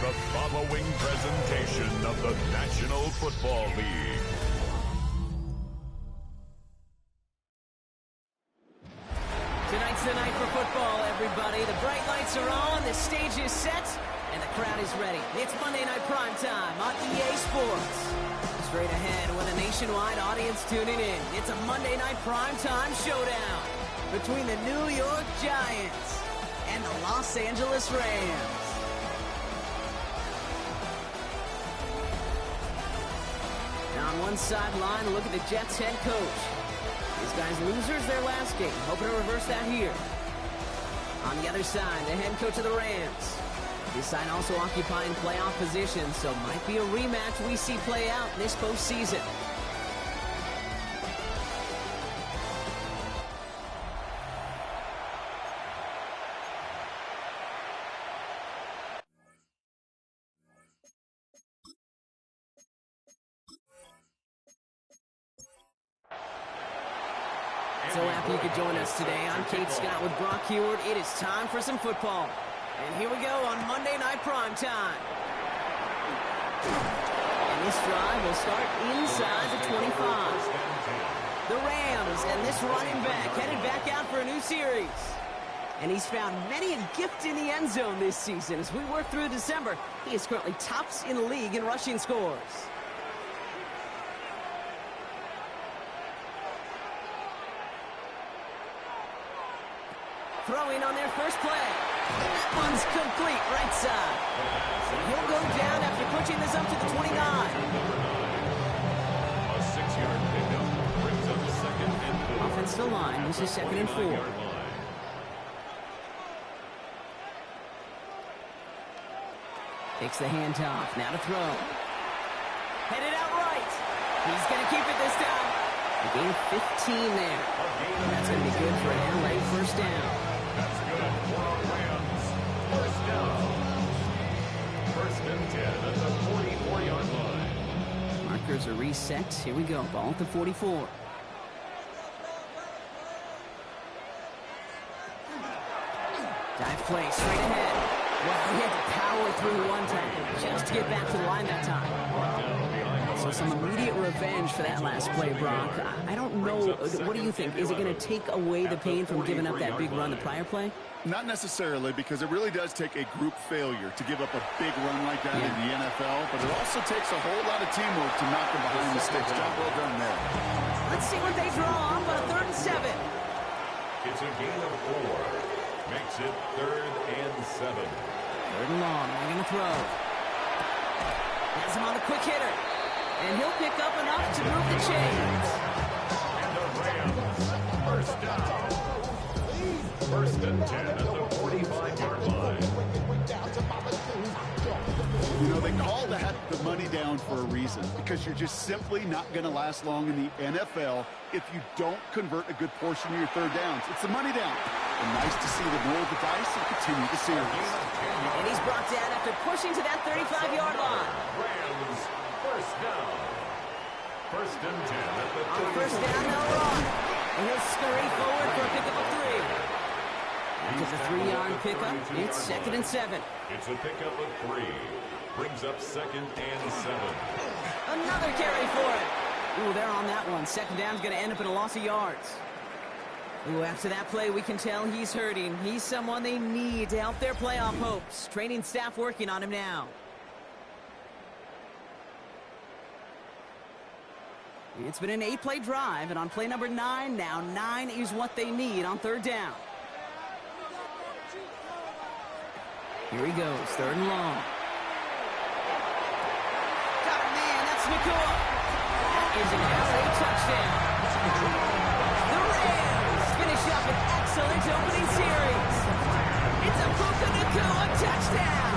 the following presentation of the National Football League. Tonight's the night for football, everybody. The bright lights are on, the stage is set, and the crowd is ready. It's Monday Night Primetime on EA Sports. Straight ahead with a nationwide audience tuning in. It's a Monday Night Primetime showdown between the New York Giants and the Los Angeles Rams. Now on one sideline, look at the Jets head coach. These guys losers their last game, hoping to reverse that here. On the other side, the head coach of the Rams. This side also occupying playoff position, so might be a rematch we see play out this postseason. So happy you could join us today. I'm Kate Scott with Brock Heward. It is time for some football. And here we go on Monday Night Primetime. And this drive will start inside the 25. The Rams and this running back headed back out for a new series. And he's found many a gift in the end zone this season. As we work through December, he is currently tops in the league in rushing scores. Throwing on their first play. That one's complete, right side. And he'll go down after pushing this up to the 29. A 6-yard pickup brings up second and 4. Offensive line, this is second and 4. Takes the handoff, now to throw. Headed out right. He's going to keep it this time. He gained 15 there. That's going to be good for an air raid first down. That's good for our Rams. First down. First and 10 at the 44-yard line. Markers are reset. Here we go. Ball at the 44. Dive play straight ahead. Well, he had to power through one time just to get back to the line that time. So some immediate revenge for that last play, Brock. I don't know. What do you think? Is it going to take away the pain from giving up that big run the prior play? Not necessarily, because it really does take a group failure to give up a big run like that in the NFL, but it also takes a whole lot of teamwork to knock them behind the sticks. Job well done there. Let's see what they draw up on a 3rd and 7. It's a gain of 4. Makes it 3rd and 7. 3rd and long. They're going to throw. Has him on the quick hitter. And he'll pick up enough to move the chains. And the Rams, first down. First and 10 at the 45-yard line. You know, they call that the money down for a reason, because you're just simply not going to last long in the NFL if you don't convert a good portion of your 3rd downs. It's the money down. And nice to see them roll the dice and continue the series. And he's brought down after pushing to that 35-yard line. Rams, first down. First and 10 at the 30. On first down, they'll run. And he'll scurry forward for a pickup of 3. After the 3-yard pickup, it's 2nd and 7. It's a pickup of 3. Brings up 2nd and 7. Another carry for it. Ooh, they're on that one. 2nd down's going to end up in a loss of yards. Ooh, after that play, we can tell he's hurting. He's someone they need to help their playoff hopes. Training staff working on him now. It's been an 8-play drive, and on play number 9, now 9 is what they need on 3rd down. Here he goes, 3rd and long. Got a man, that's Nakua. That is an LA touchdown. The Rams finish up an excellent opening series. It's a Puka Nakua touchdown.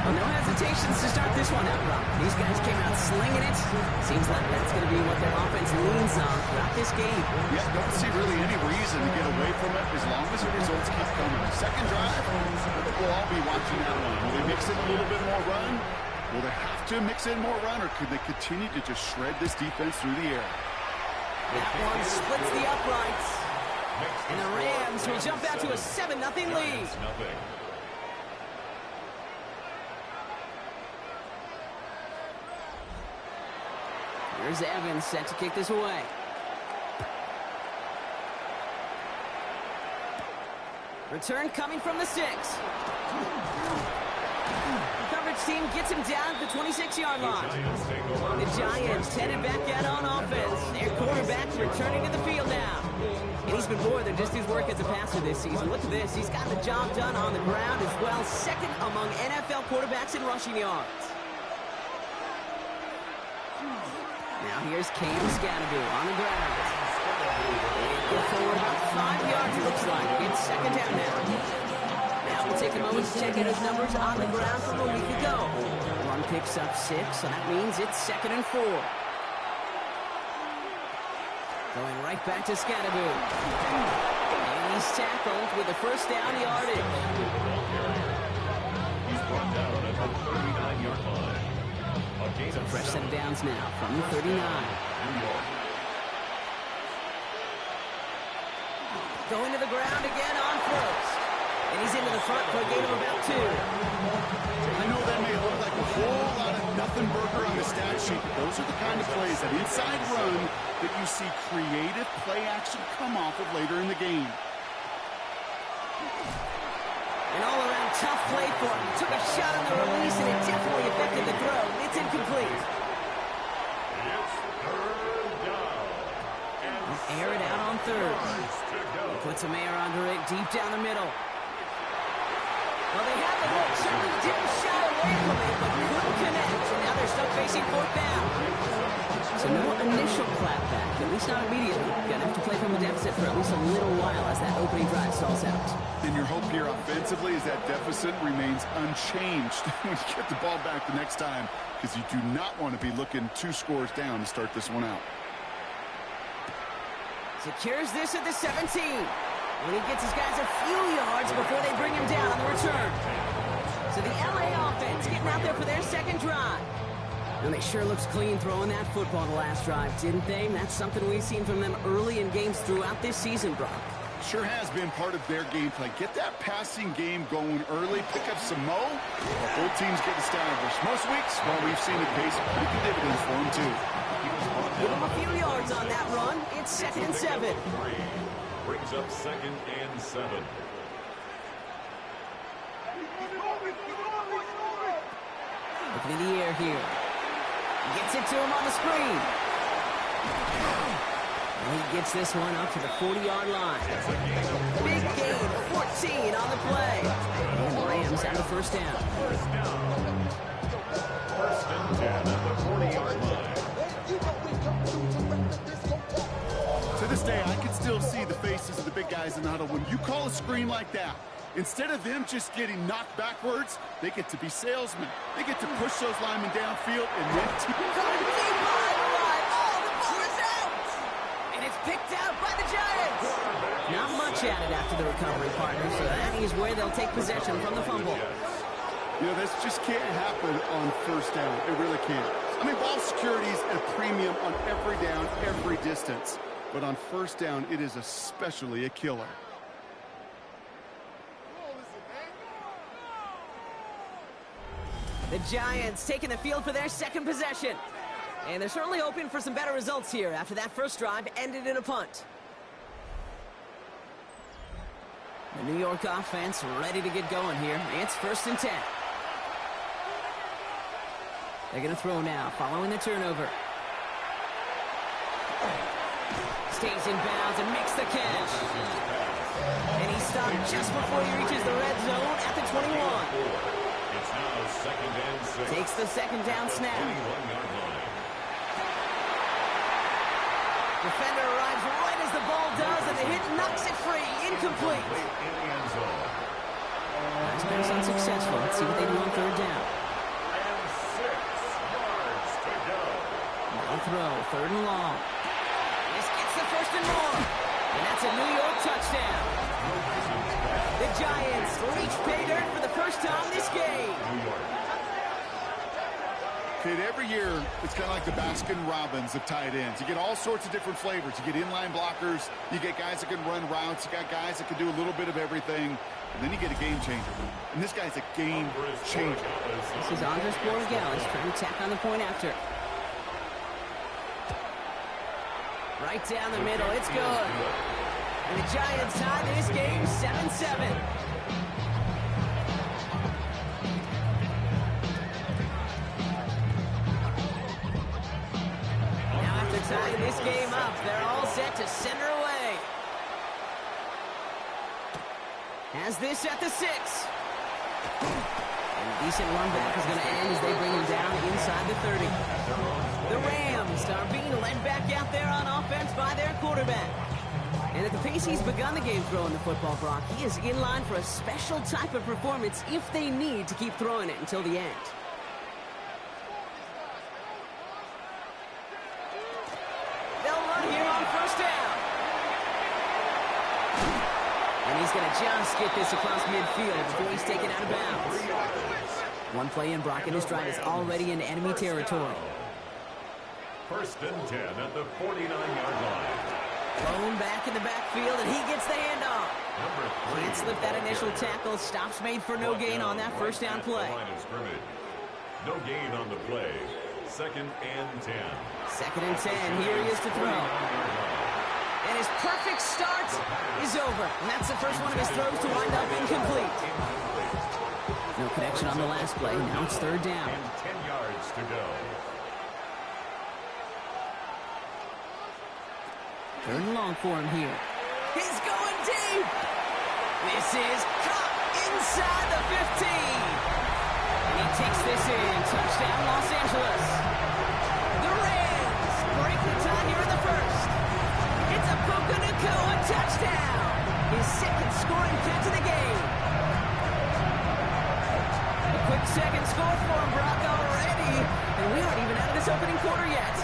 Well, no hesitations to start this one out, Brock. These guys came out slinging it. Seems like that's going to be what their offense leans on throughout this game. Yeah, don't see really any reason to get away from it as long as the results keep coming. 2nd drive, we'll all be watching that one. Will they mix in a little bit more run? Will they have to mix in more run, or could they continue to just shred this defense through the air? That one splits the uprights. And the Rams will jump out to a 7-0 lead. Here's Evans set to kick this away. Return coming from the 6. The coverage team gets him down at the 26-yard line. The Giants headed back out on offense. Their quarterback returning to the field now. And he's been more than just his work as a passer this season. Look at this. He's got the job done on the ground as well. Second among NFL quarterbacks in rushing yards. Now here's Cam Scatterby on the ground. Get forward about 5 yards, it looks like. It's second down now. Now we'll take a moment to check out his numbers on the ground from a week ago. Run picks up 6, so that means it's 2nd and 4. Going right back to Scatterby. And he's tackled with the first down yardage. He's brought down at the 39-yard line. So fresh set of downs now from the 39. Going to the ground again on first. And he's into the front for a gain of about 2. I know that may look like a whole lot of nothing burger on the stat sheet, but those are the kind of plays, that inside run, that you see creative play action come off of later in the game. An all-around tough play for him. Took a shot on the release, and it definitely affected the throw. It's incomplete. It's third down. And air it out on third. He puts some air under it, deep down the middle. Well, they had the look. Certainly didn't shy away from it, but couldn't connect. And now they're stuck facing 4th down. So no initial clapback, at least not immediately. Gonna have to play from a deficit for at least a little while as that opening drive stalls out. And your hope here offensively is that deficit remains unchanged when you get the ball back the next time, because you do not want to be looking 2 scores down to start this one out. Secures this at the 17. And he gets his guys a few yards before they bring him down on the return. So the LA offense getting out there for their second drive. And they sure looks clean throwing that football the last drive, didn't they? That's something we've seen from them early in games throughout this season, Brock. Sure has been part of their game plan. Get that passing game going early, pick up some mo, while both teams get established. Most weeks, well, we've seen it pay some pretty good dividends for them, too. Give him a few yards on that run. It's 2nd and 7. brings up 2nd and 7. Looking in the air here. Gets it to him on the screen. And he gets this one up to the 40-yard line. Big gain, 14 on the play. And the Rams have the first down. First and 10 at the 40-yard line. To this day, I can still see the faces of the big guys in the huddle. When you call a screen like that, instead of them just getting knocked backwards, they get to be salesmen. They get to push those linemen downfield and then... And it's picked out by the Giants. Not much added after the recovery, partner, so that is where they'll take possession from the fumble. You know, this just can't happen on first down. It really can't. I mean, ball security is at a premium on every down, every distance. But on first down, it is especially a killer. The Giants taking the field for their second possession. And they're certainly hoping for some better results here after that first drive ended in a punt. The New York offense ready to get going here. It's 1st and 10. They're going to throw now, following the turnover. Stays in bounds and makes the catch. And he stopped just before he reaches the red zone at the 21. It's now 2nd and 6. Takes the second down snap. 21-yard line. Defender arrives right as the ball does, and the hit knocks it free. Incomplete. In the end zone. That's been unsuccessful. Let's see what they do on 3rd down. And 6 yards to go. No throw, 3rd and long. This gets the 1st and more. And that's a New York touchdown. The Giants reach pay dirt for the first time this game. New York. Kid, every year, it's kind of like the Baskin-Robbins of tight ends. You get all sorts of different flavors. You get inline blockers. You get guys that can run routes. You got guys that can do a little bit of everything. And then you get a game changer. And this guy's a game changer. This is Andres Borregales trying to tack on the point after. Right down the middle. It's good. And the Giants tie this game 7-7. Now after tying this game up, they're all set to center away. Has this at the 6. And a decent run back is going to end as they bring him down inside the 30. The Rams are being led back out there on offense by their quarterback. And at the pace he's begun the game throwing the football, Brock, he is in line for a special type of performance if they need to keep throwing it until the end. They'll run here on first down. And he's going to just get this across midfield before he's taken out of bounds. One play in, Brock, and this drive is already in enemy territory. First and 10 at the 49-yard line. Thrown back in the backfield, and he gets the handoff. Can't slip that initial tackle. Stops made for no gain on that first down play. No gain on the play. Second and 10. Second and 10. Here he is to throw. And his perfect start is over. And that's the first one of his throws to wind up incomplete. No connection on the last play. Now it's third down. And 10 yards to go. Third and long for him here. He's going deep. This is caught inside the 15. And he takes this in. Touchdown, Los Angeles. The Rams break the tie here in the first. It's a Puka Nacua touchdown. His second scoring catch of the game. A quick second score for him, Brock, already. And we aren't even out of this opening quarter yet.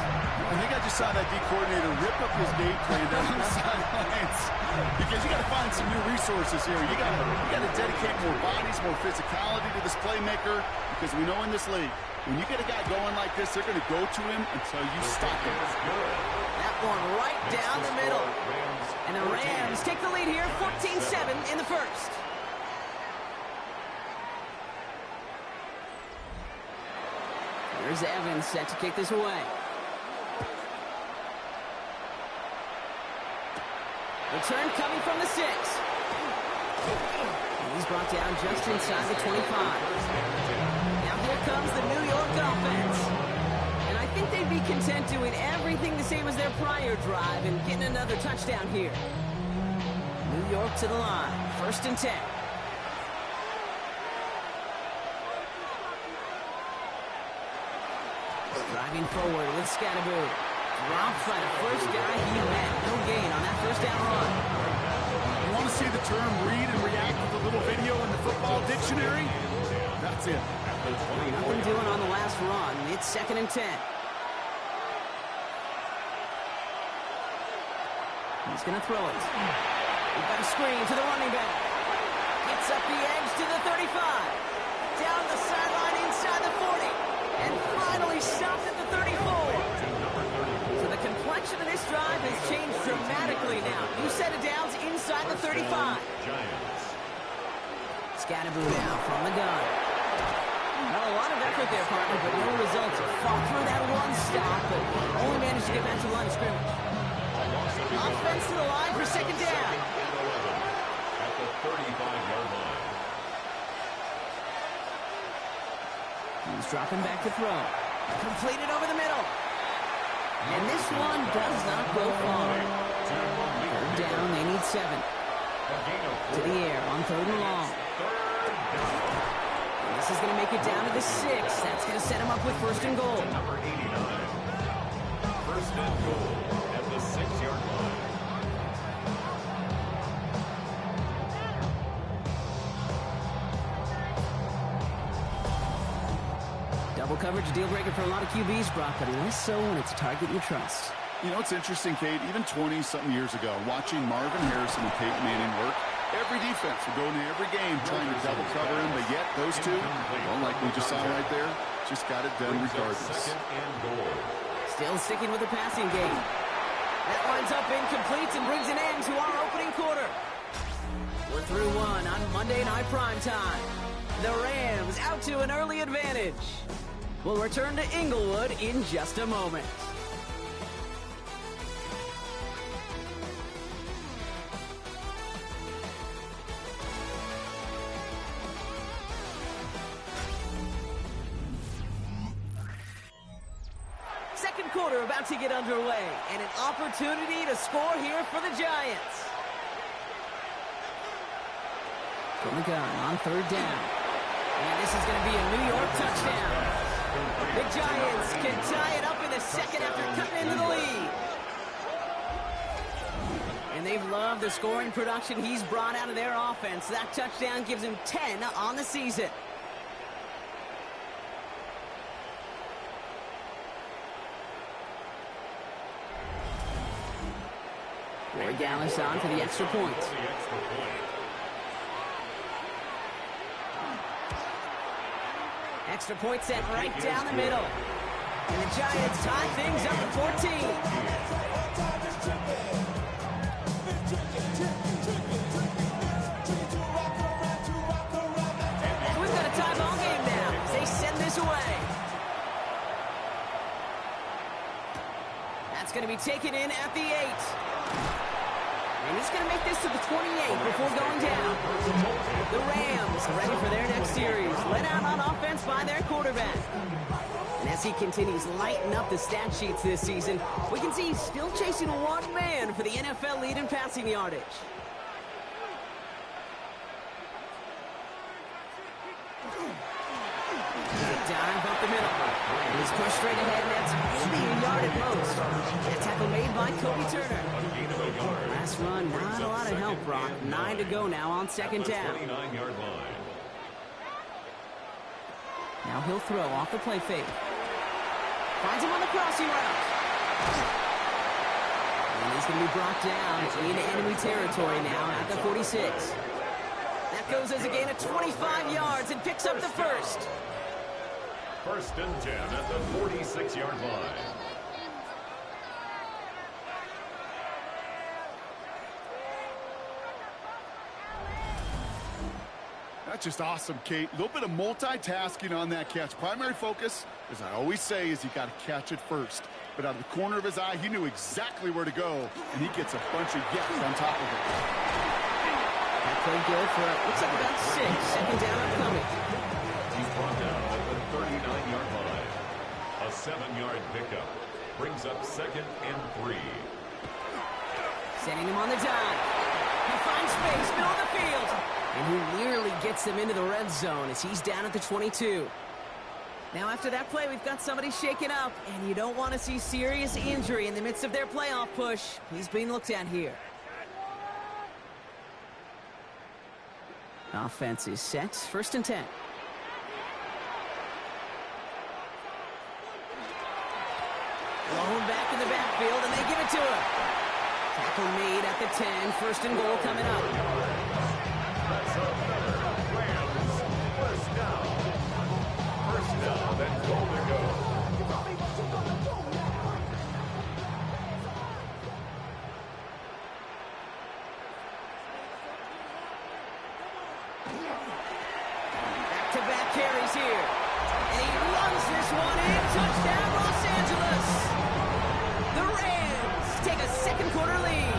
I think I just saw that D coordinator rip up his game plan down on the sidelines because you got to find some new resources here. You got to dedicate more bodies, more physicality to this playmaker because we know in this league, when you get a guy going like this, they're going to go to him until you stop him. That one right down the middle. And the Rams take the lead here, 14-7 in the first. Here's Evans set to kick this away. Return coming from the 6. And he's brought down just inside the 25. Now here comes the New York offense. And I think they'd be content doing everything the same as their prior drive and getting another touchdown here. New York to the line. First and 10. Driving forward with Scatterboot. Dropped by the first guy he met. No gain on that first down run. You want to see the term read and react with a little video in the football dictionary? That's it. Nothing doing on the last run. It's second and 10. He's going to throw it. We've got a screen to the running back. Gets up the edge to the 35. Down the sideline inside the 40. And finally stopped at the 34. So the complexion of this drive has changed dramatically now. New set of downs inside the 35. Scatterboot now from the gun. Well, a lot of effort there, partner, but no results. Fought through that one stop, but only managed to get back to the line of scrimmage. Offense to the line for second down. At the 35-yard line. He's dropping back to throw. Completed over the middle. And this one does not go far. Third down, they need 7. To the air on third and long. And this is going to make it down to the 6. That's going to set him up with first and goal. Number 89. First and goal at the 6-yard line. Double coverage, deal breaker for a lot of QBs, Brock, but less so when it's a target you trust. You know, it's interesting, Kate, even 20-something years ago, watching Marvin Harrison and Peyton Manning work, every defense would go into every game trying to double cover him, but yet those two, well, like we just saw right there, just got it done regardless. Second and goal. Still sticking with the passing game. That lines up incomplete and brings an end to our opening quarter. We're through one on Monday Night Primetime. The Rams out to an early advantage. We'll return to Inglewood in just a moment. second quarter about to get underway, and an opportunity to score here for the Giants. From the gun on third down. And this is going to be a New York touchdown. The Giants can tie it up in the second after cutting into the lead. And they've loved the scoring production he's brought out of their offense. That touchdown gives him 10 on the season. Roy Gallis on for the extra point. Extra point set right down the middle. And the Giants tie things up at 14. And we've got a tie ball game now as they send this away. That's going to be taken in at the 8. And he's going to make this to the 28 before going down. The Rams ready for their next series. Led out on offense by their quarterback. And as he continues lighting up the stat sheets this season, we can see he's still chasing one man for the NFL lead in passing yardage. Dive up the middle. He's pushed straight ahead, and that's maybe a yard at most. That tackle made by Kobe Turner. Last run, not a lot of help, Brock. 9 to go now on second down. Now he'll throw off the play fake. Finds him on the crossing route. And he's going to be brought down into enemy territory now at the 46. That goes as a gain of 25 yards and picks up the first. First and 10 at the 46-yard line. That's just awesome, Kate. A little bit of multitasking on that catch. Primary focus, as I always say, is you got to catch it first. But out of the corner of his eye, he knew exactly where to go, and he gets a bunch of yes on top of it. That played good for, looks like about 6. Second down upcoming. He's brought down at the 39-yard line. A 7-yard pickup brings up second and 3. Sending him on the dive. He finds space, middle of the field. And he nearly gets them into the red zone as he's down at the 22. Now after that play, we've got somebody shaken up, and you don't want to see serious injury in the midst of their playoff push. He's being looked at here. Offense is set. First and 10. Blown back in the backfield, and they give it to him. Tackle made at the 10. First and goal coming up. That's up. Rams. First down. First down and goal to go. Back-to-back carries here. And he runs this one in. Touchdown, Los Angeles. The Rams take a second quarter lead.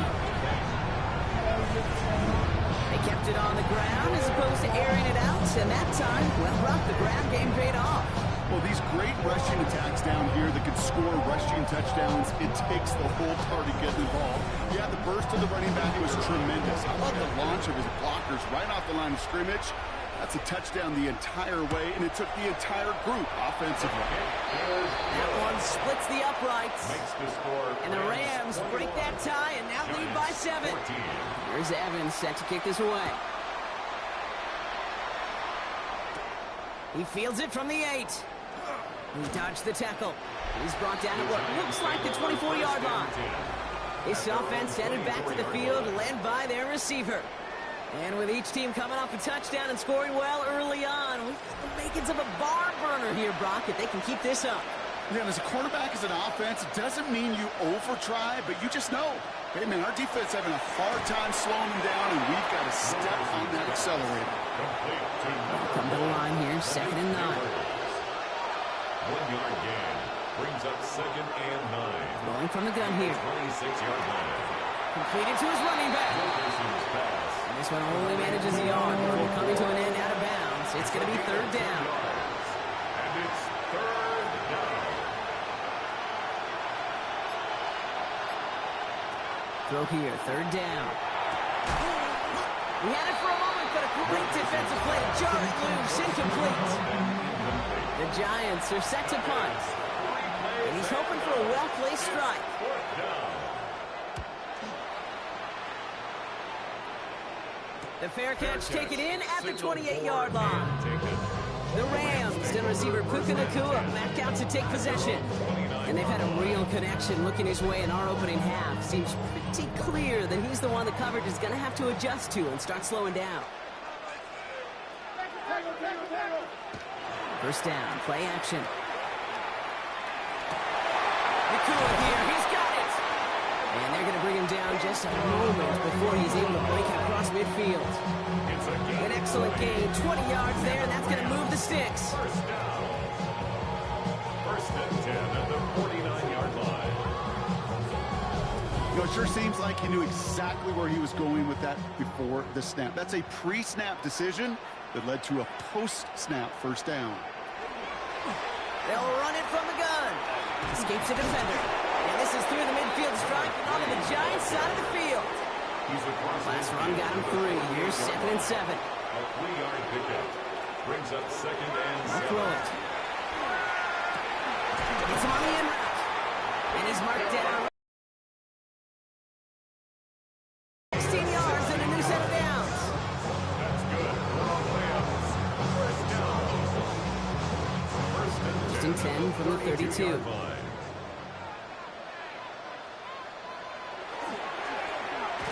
They kept it on the ground as opposed to airing it out. And that time, well, Brock, the ground game paid off. Well, these great rushing attacks down here that can score rushing touchdowns, it takes the whole party getting involved. Yeah, the burst of the running back was tremendous. How about the launch of his blockers right off the line of scrimmage? That's a touchdown the entire way, and it took the entire group offensively. That one splits the uprights. Makes the score. And the Rams break that tie and now lead by 7. Here's Evans set to kick this away. He fields it from the 8. He dodged the tackle. He's brought down at what looks like the 24-yard line. This offense headed back to the field, led by their receiver. And with each team coming off a touchdown and scoring well early on, we've got the makings of a barn burner here, Brock, if they can keep this up. Yeah, and as a quarterback, as an offense, it doesn't mean you over-try, but you just know, hey, man, our defense having a hard time slowing them down, and we've got to step on that accelerator. Come to the line here, second and 9. 1-yard gain brings up second and 9. Rolling from the gun here. 26-yard line. Completed to his running back. Wilkerson's pass. And this one only manages a yard before coming to an end out of bounds. It's going to be third down. And it's third down. throw here, third down. He had it for a moment, but a great defensive play. Jarred loose, incomplete. The Giants are set to punt. And he's hoping for a well-placed strike. The fair catch taken in at the 28-yard line. The Rams and receiver Puka Nacua back out to take possession. And they've had a real connection looking his way in our opening half. Seems pretty clear that he's the one the coverage is going to have to adjust to and start slowing down. First down, play action. Nacua here, he's got it! And they're going to bring him down just a moment before he's able to break it across midfield. An excellent gain, 20 yards there, and that's going to move the sticks. First down. First and 10 at the 49-yard line. You know, it sure seems like he knew exactly where he was going with that before the snap. That's a pre-snap decision that led to a post-snap first down. They'll run it from the gun. Escapes the defender. And this is through the midfield strike and onto the Giants side of the field. Last run got him 3. Here's 2nd and 7. A 3-yard pickup. Brings up 2nd and 7. I'll throw it. Gets him on the end route. And he's marked down. 16 yards and a new set of downs. That's good. Rams. First down. First and 10 from the 32.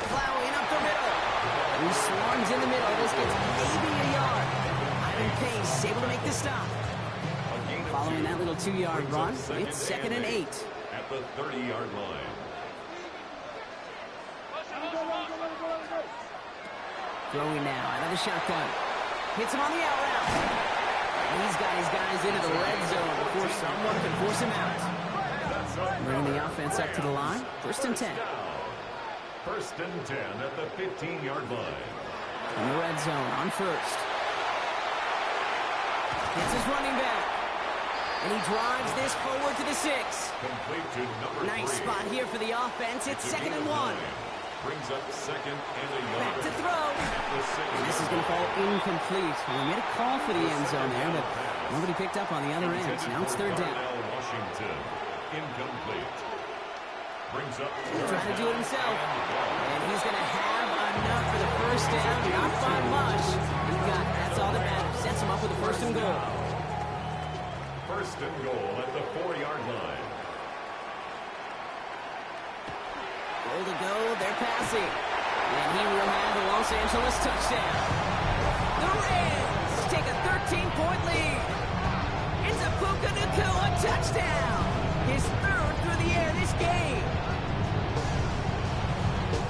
Plowing up the middle. He swarms in the middle. This gets maybe a yard. Iron Pace able to make the stop. Following that little 2-yard run, it's 2nd and 8. At the 30-yard line. Throwing now out of the shotgun. Hits him on the out route. And he's got his guys into the red zone before someone can force him out. Bringing the offense up to the line. First and 10. First and 10 at the 15-yard line. In the red zone on first. Gets his running back. And he drives this forward to the 6. Complete to number 3. Nice spot here for the offense. It's 2nd and 1. Brings up 2nd and a yard. Back to throw. And this is going to fall incomplete. We made a call for the end zone there, but nobody picked up on the other end. Now it's 3rd down. Washington. Incomplete. Brings up. He's trying to do it himself. And he's going to have enough for the first down. Not by much. He got it. That's all that matters. Sets him up with a 1st and goal. First and goal at the 4-yard line. Goal to go. They're passing. And he will have the Los Angeles touchdown. The Rams take a 13-point lead. It's a Puka Nacua touchdown. His 3rd through the air this game.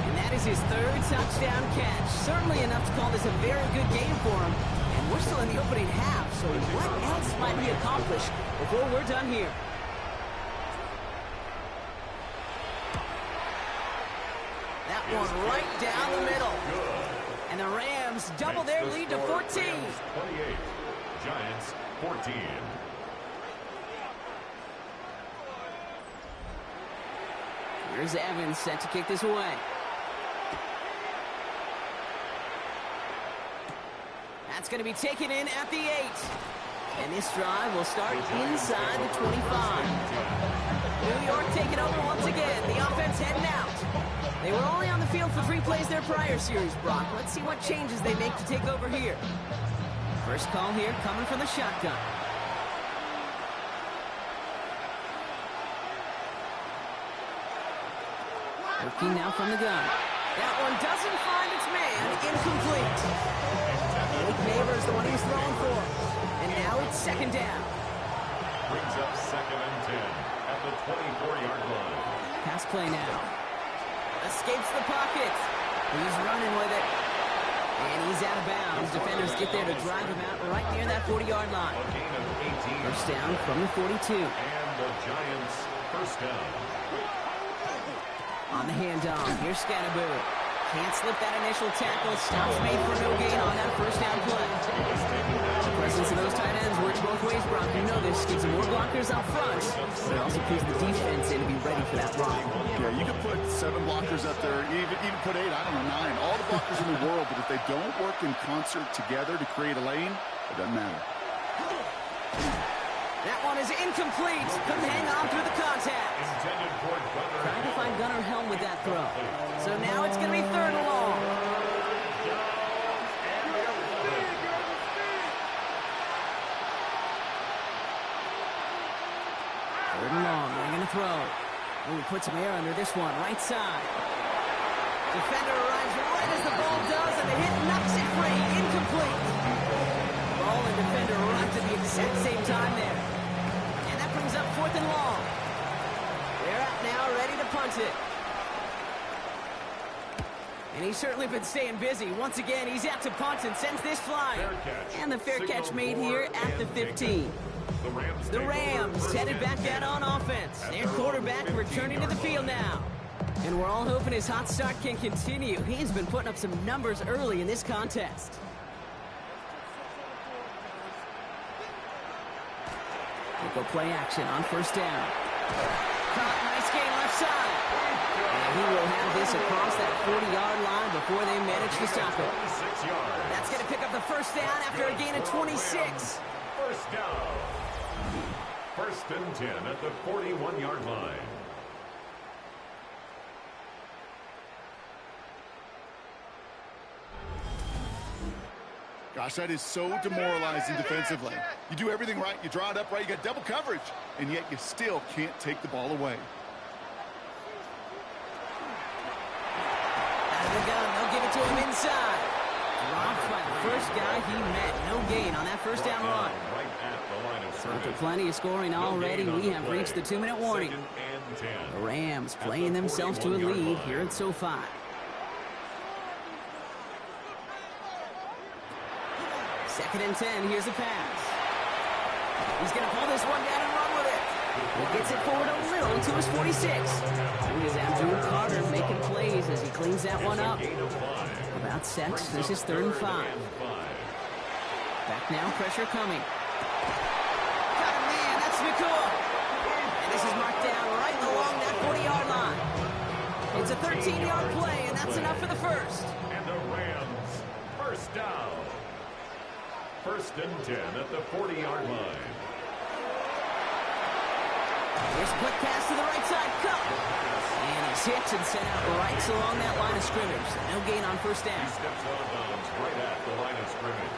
And that is his 3rd touchdown catch. Certainly enough to call this a very good game for him. And we're still in the opening half, so what else might he accomplish before we're done here? That one right down the middle. And the Rams double their lead to 14. 28. Giants 14. Here's Evans set to kick this away. That's going to be taken in at the 8. And this drive will start inside the 25. New York taking over once again. The offense heading out. They were only on the field for 3 plays their prior series, Brock. Let's see what changes they make to take over here. First call here coming from the shotgun. Working now from the gun. That one doesn't find its man. Incomplete. Blake Neighbors, the one he's throwing for. And now it's 2nd down. Brings up 2nd and 10 at the 24-yard line. Pass play now. Escapes the pocket. He's running with it. And he's out of bounds. Defenders get there to drive him out right near that 40-yard line. A gain of 18. First down from the 42. And the Giants first down. On the handoff, here's Scannaboo. Can't slip that initial tackle. Stops made for no gain on that first down play. The presence of those tight ends works both ways, Brock. You know this. Gives them more blockers out front, but it also keeps the defense in to be ready for that run. Yeah, you can put 7 blockers up there, even put 8, I don't know, 9. All the blockers in the world, but if they don't work in concert together to create a lane, it doesn't matter. That one is incomplete. Couldn't hang on through the contact. Trying to find Gunnar Helm with that throw. So now it's going to be 3rd and long. Third and long. They're going to throw. Ooh, we put some air under this one. Right side. Defender arrives right as the ball does, and the hit knocks it free. Incomplete. Ball and defender arrived at the exact same time there. And that brings up 4th and long. They're out now, ready to punt it. And he's certainly been staying busy. Once again, he's out to punt and sends this flying. And the fair catch made here at the 15. The Rams headed back out on offense. Their quarterback returning to the field now. And we're all hoping his hot start can continue. He's been putting up some numbers early in this contest. We'll go play action on first down. Caught, nice gain left side. And he will have this across that 40-yard line before they manage to stop it. That's going to pick up the first down after a gain of 26. First down. 1st and 10 at the 41-yard line. Gosh, that is so demoralizing defensively. You do everything right, you draw it up right, you got double coverage, and yet you still can't take the ball away. Out of the gun, they'll give it to him inside. Dropped by the first guy he met. No gain on that first down run. So after plenty of scoring already, we have reached the 2-minute warning. The Rams playing themselves to a lead here at SoFi. Second and 10, here's a pass. He's going to pull this one down and run with it. He gets it forward a little to his 46. Here's Abdul Carter making plays as he cleans that one up. About set. This is 3rd and 5. Back now, pressure coming. Got a man, that's McCool. And this is marked down right along that 40-yard line. It's a 13-yard play, and that's enough for the first. And the Rams, first down. 1st and 10 at the 40-yard line. Here's a quick pass to the right side. Cup. And he's hit and sent out right along that line of scrimmage. No gain on first down. He steps out of bounds right at the line of scrimmage.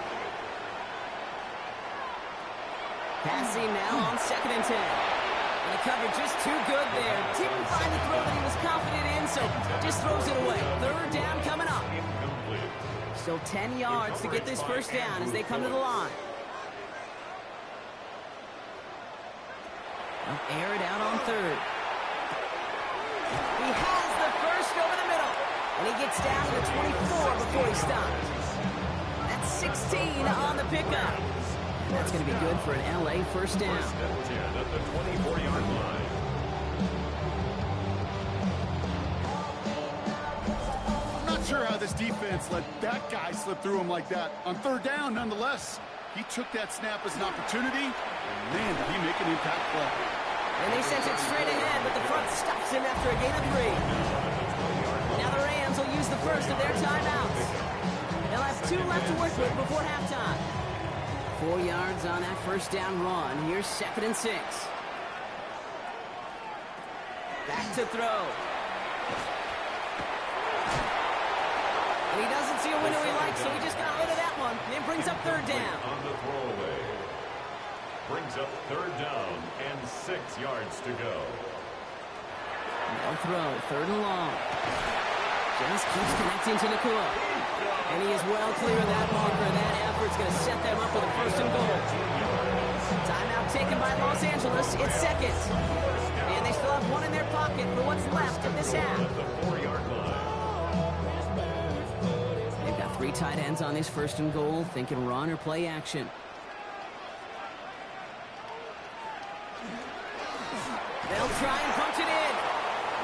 Passing now on 2nd and 10. And the coverage just too good there. Didn't find the throw that he was confident in, so just throws it away. 3rd down coming up. Incomplete. Still 10 yards to get this first down as they come to the line. They'll air it out on 3rd. He has the first over the middle. And he gets down to the 24 before he stops. That's 16 on the pickup. And that's going to be good for an LA first down. 1st and 10 at the 24-yard line. Sure how this defense let that guy slip through him like that. On 3rd down, nonetheless, he took that snap as an opportunity, and man, did he make an impact play. And they sent it straight ahead, but the front stops him after a gain of 3. Now the Rams will use the first of their timeouts. They'll have 2 left to work with before halftime. 4 yards on that first down run. Here's 2nd and 6. Back to throw. And he doesn't see a window he likes, so he just got rid of that one. And it brings up 3rd down. On the throwaway. Brings up 3rd down and 6 yards to go. No throw, 3rd and long. Just keeps connecting to Nakua. And he is well clear of that marker. That effort's going to set them up with a 1st and goal. Timeout taken by Los Angeles. It's 2nd. And they still have 1 in their pocket for what's left of this half. At the 4-yard line. 3 tight ends on this 1st and goal, thinking run or play action. They'll try and punch it in.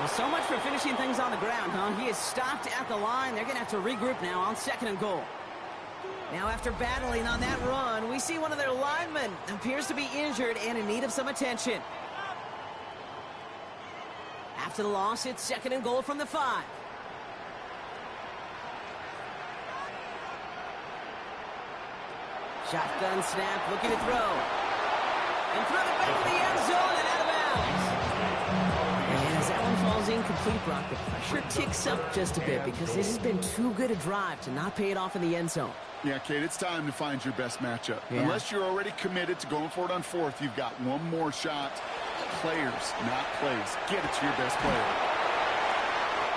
Well, so much for finishing things on the ground, huh? He is stopped at the line. They're going to have to regroup now on 2nd and goal. Now, after battling on that run, we see one of their linemen appears to be injured and in need of some attention. After the loss, it's 2nd and goal from the 5. Shotgun snap, looking to throw. And throw it back to the end zone and out of bounds. And as that one falls incomplete, Brock, the pressure ticks up just a bit because this has been too good a drive to not pay it off in the end zone. Yeah, Kate, it's time to find your best matchup. Yeah. Unless you're already committed to going for it on 4th, you've got one more shot. Players, not plays. Get it to your best player.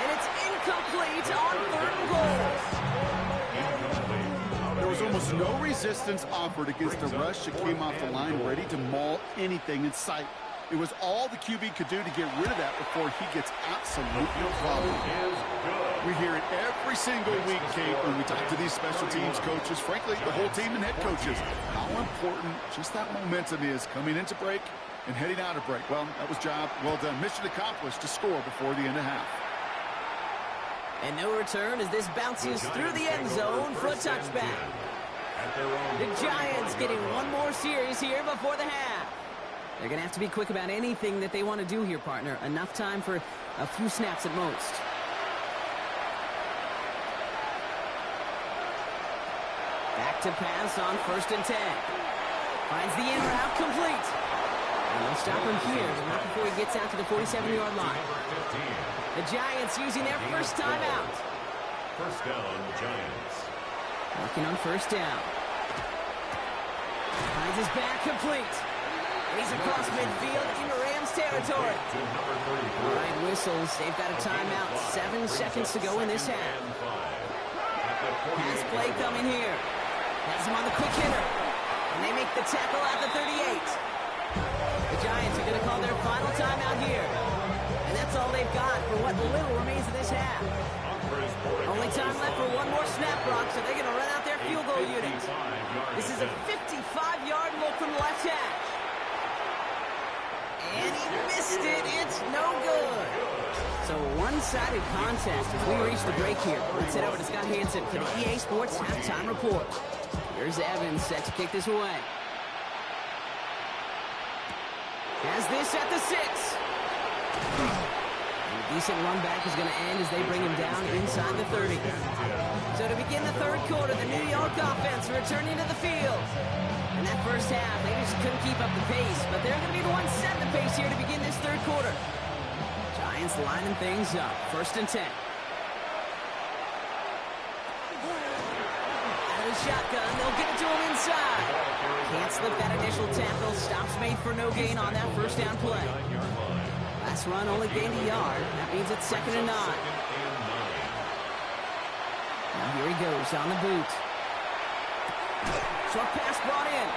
And it's incomplete on 3rd and goal. There was almost no resistance offered against a rush that came off the line ready to maul anything in sight. It was all the QB could do to get rid of that before he gets absolutely clobbered. We hear it every single week, Kate, when we talk to these special teams coaches, frankly, the whole team and head coaches, how important just that momentum is coming into break and heading out of break. Well, that was job well done. Mission accomplished to score before the end of half. And no return as this bounces through the end zone for a touchback. The Giants getting one more series here before the half. They're going to have to be quick about anything that they want to do here, partner. Enough time for a few snaps at most. Back to pass on 1st and 10. Finds the in route complete. And they'll stop him here, but not before he gets out to the 47-yard line. The Giants using their first timeout. 1st down, Giants. Working on 1st down. Finds his back complete. He's across midfield into Rams territory. All right, whistles. They've got a timeout. 7 seconds to go in this half. Pass play coming here. Has him on the quick hitter. And they make the tackle at the 38. The Giants are going to call their final timeout here. And that's all they've got for what little remains of this half. Only time left for one more snap, Brock, so they're going to run out their field goal unit. This is a 55-yard look from the left hash. And he missed it. It's no good. So a one-sided contest as we reach the break here. Let's head over to Scott Hansen for the EA Sports Halftime Report. Here's Evans set to kick this away. Has this at the 6. A decent run back is going to end as they bring him down inside the 30. So to begin the 3rd quarter, the New York offense returning to the field. In that first half, they just couldn't keep up the pace, but they're going to be the ones setting the pace here to begin this 3rd quarter. Giants lining things up. 1st and 10. Out of the shotgun, they'll get it to him inside. Can't slip that initial tackle. Stops made for no gain on that 1st down play. Last run only gained a yard. That means it's 2nd and 9. Now here he goes on the boot. Short pass brought in.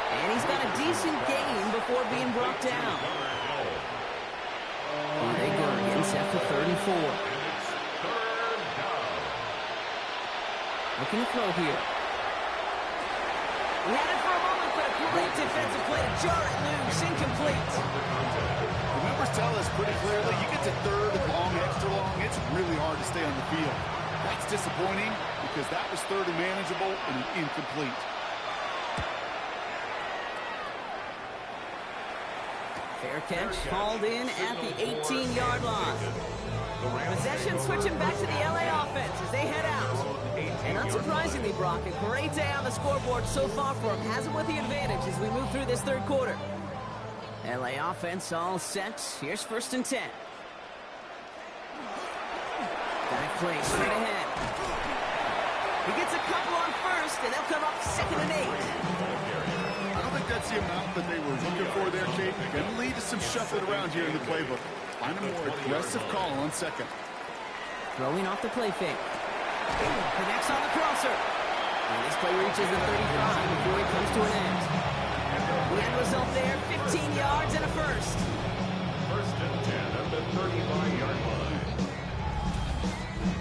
And he's got a decent gain before being brought down. Here they go, getting set for 3rd and 4. Looking to throw here. He had it for a moment, but a great defensive play to jar it loose. Incomplete. The numbers tell us pretty clearly, you get to 3rd and long, extra long, it's really hard to stay on the field. That's disappointing because that was 3rd and manageable and an incomplete. Fair catch hauled in at the 18-yard line. Possession switching back to the LA offense as they head out. And unsurprisingly, Brock, a great day on the scoreboard so far for him. Has him with the advantage as we move through this 3rd quarter. LA offense all set. Here's 1st and 10. Back play straight ahead. He gets a couple on 1st, and they'll come up 2nd and 8. I don't think that's the amount that they were looking for there, Kate. Going to lead to some shuffling around here in the playbook. Find a more aggressive call on 2nd. Throwing off the play fake. Connects on the crosser. And this play reaches the 35 before it comes to an end. The end result there, 15 yards and a 1st. 1st and 10 at the 35-yard line.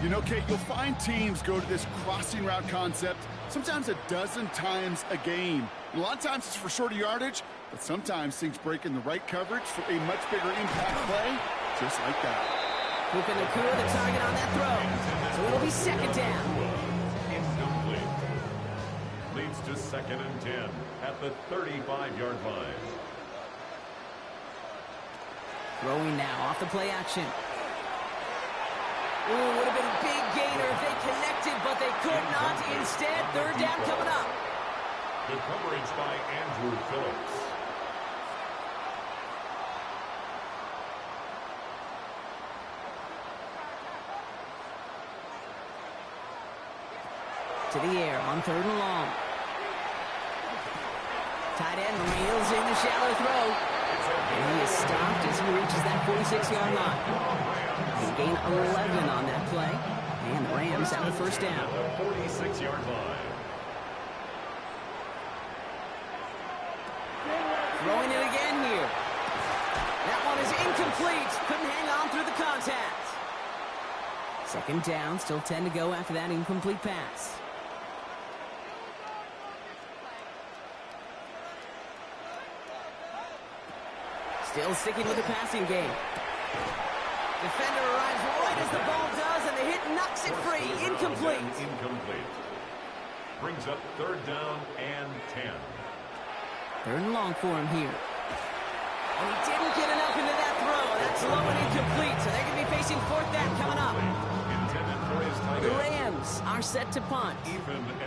You know, Kate, you'll find teams go to this crossing route concept sometimes a dozen times a game. And a lot of times it's for shorter yardage, but sometimes things break in the right coverage for a much bigger impact play, just like that. Puka Nacua, the target on that throw. So it'll be second down. Incomplete. Leads to 2nd and 10 at the 35-yard line. Throwing now off the play action. Ooh, would have been a big gainer if they connected, but they could not. Instead, third down coming up. The coverage by Andrew Phillips. To the air on 3rd and long. Tight end reels in the shallow throw. And he is stopped as he reaches that 46-yard line. He'll gain 11 on that play. And the Rams have the first down. 46-yard line. Throwing it again here. That one is incomplete. Couldn't hang on through the contact. Second down, still 10 to go after that incomplete pass. Still sticking with the passing game. Defender arrives right as the ball does, and the hit knocks it free. Incomplete. Incomplete. Brings up 3rd down and 10. 3rd and long for him here. And he didn't get enough into that throw. That's low and incomplete, so they're going to be facing 4th down coming up. Intended for his tight The end. Rams are set to punt.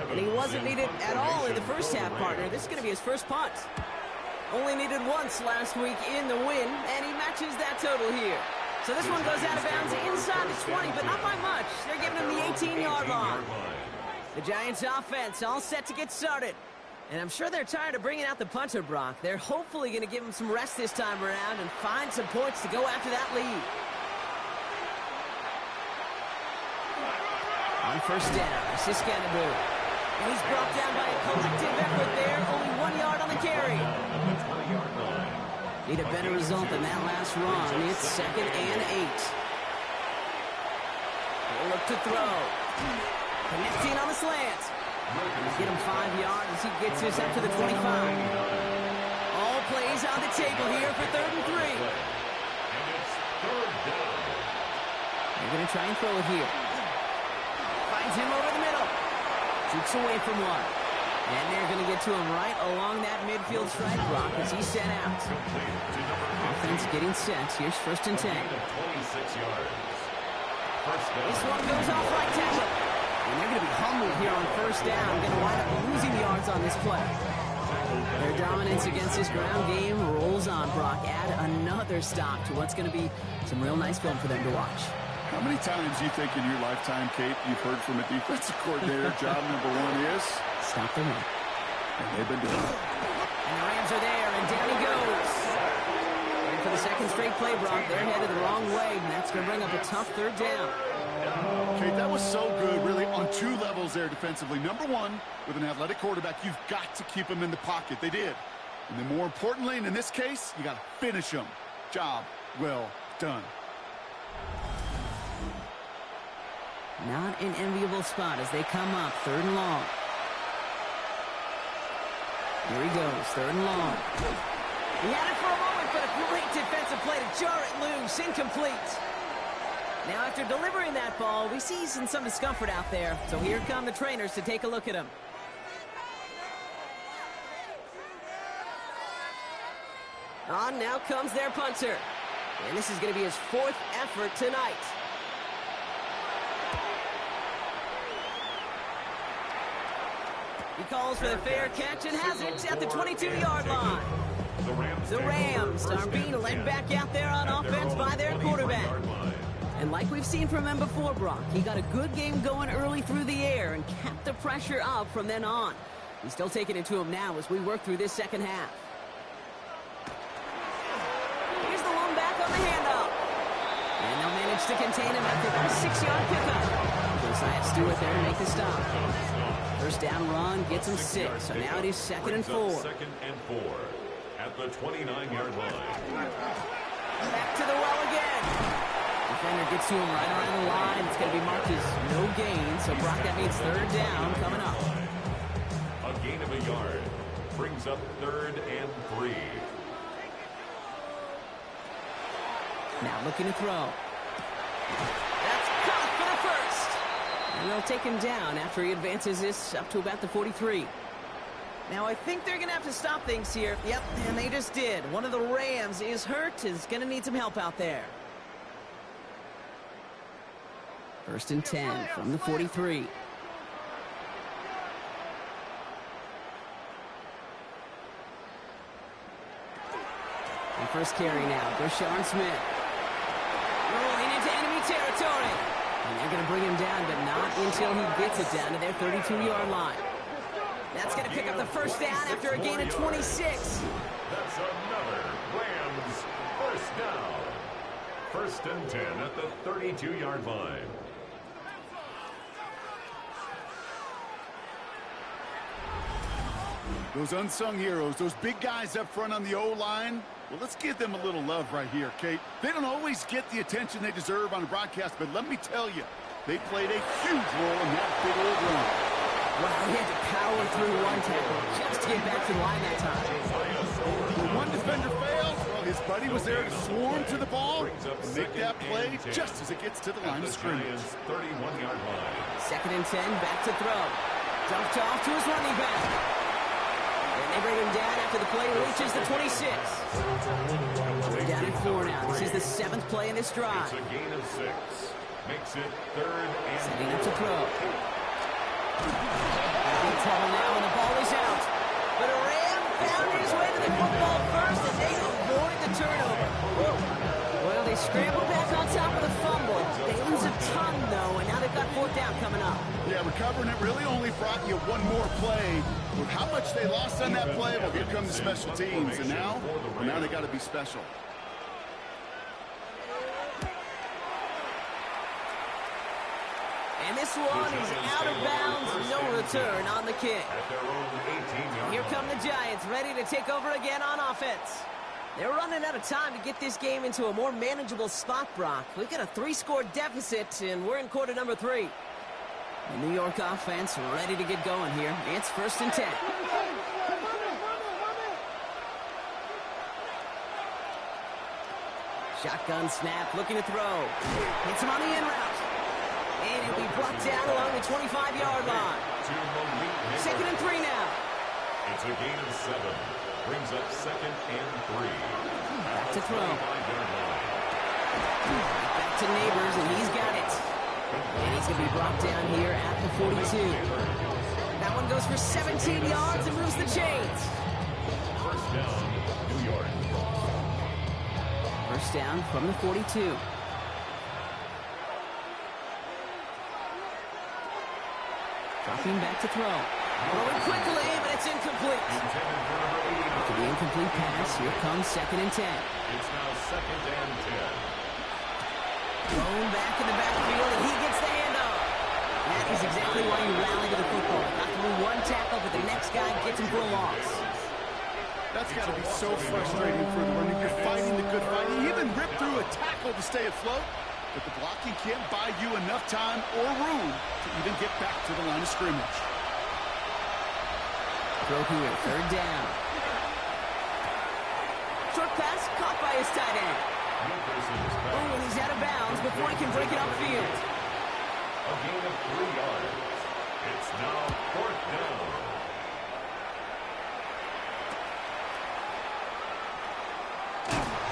And he wasn't needed at all in the first half, partner. This is going to be his first punt. Only needed once last week in the win, and he matches that total here. So this one goes out of bounds inside the 20, but not by much. They're giving him the 18-yard line. The Giants offense all set to get started. And I'm sure they're tired of bringing out the punter, Brock. They're hopefully going to give him some rest this time around and find some points to go after that lead. On first down, Siskanaboo. And he's brought down by a collective effort there. Only 1 yard on the carry. Need a better result than that last run. It's 2nd and 8. He'll look to throw. Connecting on the slant. Get him 5 yards as he gets this up to the 25. All plays on the table here for 3rd and 3. They're going to try and throw it here. Finds him over the middle. Shoots away from one. And they're going to get to him right along that midfield stripe block as he's set out. Offense getting set. Here's 1st and 10. 26 yards. This one goes off right tackle. And they're going to be humbled here on 1st down. Going to wind up losing yards on this play. Their dominance against this ground game rolls on, Brock. Add another stop to what's going to be some real nice film for them to watch. How many times do you think in your lifetime, Kate, you've heard from a defensive coordinator, job number 1 is? Stop the run. And they've been doing it. And the Rams are there, and down he goes. And for the 2nd straight play, Brock, they're headed the wrong way, and that's going to bring up a tough 3rd down. Kate, that was so good, really, on 2 levels there defensively. Number 1, with an athletic quarterback, you've got to keep him in the pocket. They did. And then more importantly, and in this case, you got to finish him. Job well done. Not an enviable spot as they come up 3rd and long. Here he goes, 3rd and long. He had it for a moment, but a great defensive play to jar it loose, incomplete. Now after delivering that ball, we see some discomfort out there. So here come the trainers to take a look at him. On now comes their punter. And this is going to be his 4th effort tonight. He calls for the fair catch and has it at the 22-yard line. The Rams are being led back out there on offense by their quarterback. And like we've seen from him before, Brock, he got a good game going early through the air and kept the pressure up from then on. He's still taking it to him now as we work through this 2nd half. Here's the lone back on the handoff. And they'll manage to contain him after that 6-yard pickup. Josiah Stewart there to make the stop. 1st down run gets him 6, so now it is 2nd and 4. 2nd and 4 at the 29-yard line. Back to the well again. Defender gets to him right around the line. It's going to be marked as no gain, so Brock, that means 3rd down coming up. A gain of a yard brings up 3rd and 3. Now looking to throw. That's caught for the first. And they'll take him down after he advances this up to about the 43. Now, I think they're going to have to stop things here. Yep, and they just did. One of the Rams is hurt, is going to need some help out there. 1st and 10 from the 43. And first carry now, Brashard Smith. Rolling into enemy territory. And they're going to bring him down, but not until he gets it down to their 32-yard line. That's going to pick up the first down after a gain of 26. That's another Rams first down. 1st and 10 at the 32-yard line. Those unsung heroes, those big guys up front on the O-line, well, let's give them a little love right here, Kate. They don't always get the attention they deserve on the broadcast, but let me tell you, they played a huge role in that big old run. Wow, he had to power through one tackle just to get back to the line that time. When one defender fails, well, his buddy was there to swarm to the ball and make that play just as it gets to the line of scrimmage. 31-yard line. 2nd and 10, back to throw. Dumped off to his running back. And they bring him down after the play reaches the 26. We're down at 4 now. This is the 7th play in this drive. It's a gain of 6. Makes it 3rd and Setting up to throw. In trouble now, and the ball is out. But a Ram found his way to the football first, and they avoid the turnover. Well, they scramble back on top of the fumble. They lose a ton, though, and now they've got 4th down coming up. Yeah, recovering it really only brought you one more play. With how much they lost on that play, well, here come the special teams. And now they got to be special. And this one is out of bounds, no return on the kick. at their own 18-yard Here line. come the Giants, ready to take over again on offense. They're running out of time to get this game into a more manageable spot, Brock. We've got a 3-score deficit, and we're in quarter number 3. The New York offense ready to get going here. It's 1st and 10. Shotgun snap, looking to throw. Hits him on the in route. And he'll be brought down along the 25-yard line. 2nd and 3 now. It's a gain of 7. Brings up 2nd and 3. Back to throw. 25-yard line. Back to Neighbors, and he's got it. And he's going to be brought down here at the 42. That one goes for 17 yards and moves the chains. First down, New York. First down from the 42. Dropping back to throw. Throwing quickly, but it's incomplete. Intended for number 89. To the incomplete pass, here comes 2nd and 10. It's now 2nd and 10. Thrown back in the backfield, and he gets the handoff. That is exactly why you rally to the football. Got through one tackle, but the next guy gets him for a loss. That's got to be so frustrating for the runner. You're fighting the good fight. You even rip through a tackle to stay afloat, but the blocking can't buy you enough time or room to even get back to the line of scrimmage. Throw here, 3rd down. Short pass caught by his tight end. Oh, and he's out of bounds before he can break it upfield. A gain of 3 yards. It's now 4th down.